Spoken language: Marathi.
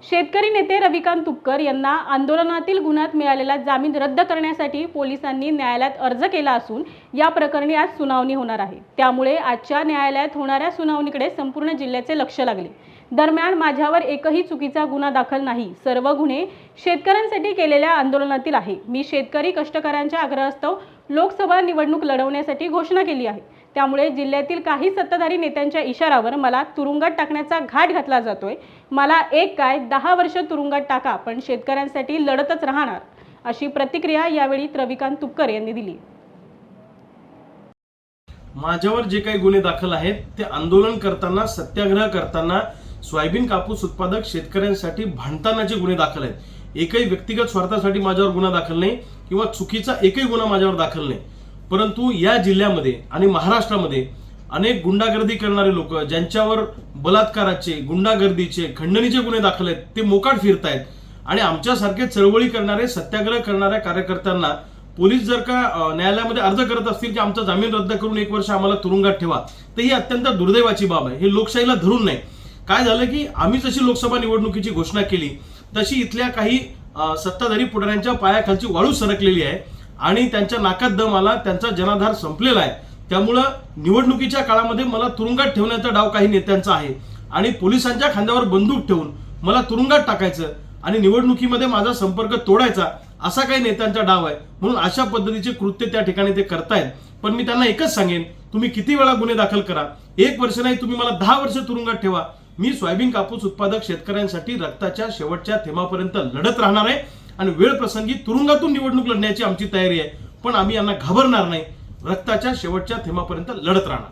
शेतकरी नेते रविकांत तुपकर यांना आंदोलनातील गुन्ह्यात मिळालेला जामीन रद्द करण्यासाठी पोलिसांनी न्यायालयात अर्ज केला असून या प्रकरणी आज सुनावणी होणार आहे। त्यामुळे आजच्या न्यायालयात होणाऱ्या सुनावणीकडे संपूर्ण जिल्ह्याचे लक्ष लागले। दरम्यान माझ्यावर एकही चुकीचा गुन्हा दाखल नाही, सर्व गुन्हे शेतकऱ्यांसाठी केलेल्या आंदोलनातील आहे। मी शेतकरी कष्टकऱ्यांच्या आग्रहास्तव लोकसभा निवडणूक लढवण्यासाठी घोषणा केली आहे। त्यामुळे जिल्ह्यातील काही सत्ताधारी नेत्यांच्या इशारावर मला तुरुंगात टाकण्याचा घाट घातला जातोय। मला एक काय 10 वर्ष तुरुंगात टाका, पण शेतकऱ्यांसाठी लढतच राहणार, अशी प्रतिक्रिया यावेळी रविकांत तुपकर यांनी दिली। माझ्यावर जे काही गुन्हे दाखल आहेत ते आंदोलन करताना, सत्याग्रह करताना, सोयाबीन कापूस उत्पादक शेतकऱ्यांसाठी भांडतानाचे गुन्हे दाखल आहेत। एकही व्यक्तिगत स्वार्थासाठी माझ्यावर गुन्हा दाखल नाही किंवा चुकीचा एकही गुन्हा माझ्यावर दाखल नाही। परंतु या जिल्ह्यामध्ये आणि महाराष्ट्रामध्ये अनेक गुंडागर्दी करणारे लोक, ज्यांच्यावर बलात्काराचे, गुंडागर्दीचे, खंडणीचे गुन्हे दाखल आहेत, ते मोकाट फिरतायत। आणि आमच्यासारखे चळवळी करणारे, सत्याग्रह करणाऱ्या कार्यकर्त्यांना पोलीस जर का न्यायालयामध्ये अर्ज करत असतील की आमचा जामीन रद्द करून 1 वर्ष आम्हाला तुरुंगात ठेवा, तर ही अत्यंत दुर्दैवाची बाब आहे। हे लोकशाहीला धरून नाही। काय झालं की आम्ही जशी लोकसभा निवडणुकीची घोषणा केली तशी इथल्या काही सत्ताधारी पुढाऱ्यांच्या पायाखालची वाळू सरकलेली आहे आणि त्यांच्या नाकात दम आला, त्यांचा जनाधार संपलेला आहे। त्यामुळे निवडणुकीच्या काळामध्ये मला तुरुंगात ठेवण्याचा डाव काही नेत्यांचा आहे आणि पोलिसांच्या खांद्यावर बंदूक ठेवून मला तुरुंगात टाकायचं आणि निवडणुकीमध्ये माझा संपर्क तोडायचा, असा काही नेत्यांचा डाव आहे। म्हणून अशा पद्धतीचे कृत्य त्या ठिकाणी ते करतायत। पण मी त्यांना एकच सांगेन, तुम्ही किती वेळा गुन्हे दाखल करा, 1 वर्ष नाही, तुम्ही मला 10 वर्ष तुरुंगात ठेवा, मी सोयाबीन कापूस उत्पादक शेतकऱ्यांसाठी रक्ताच्या शेवटच्या थेंबापर्यंत लढत राहणार आहे आणि वेळ प्रसंगी तुरुंगातून निवडणूक लढण्याची आमची तयारी आहे। पण आम्ही यांना घाबरणार नाही, रक्ताच्या शेवटच्या थेंबापर्यंत लढत राहणार।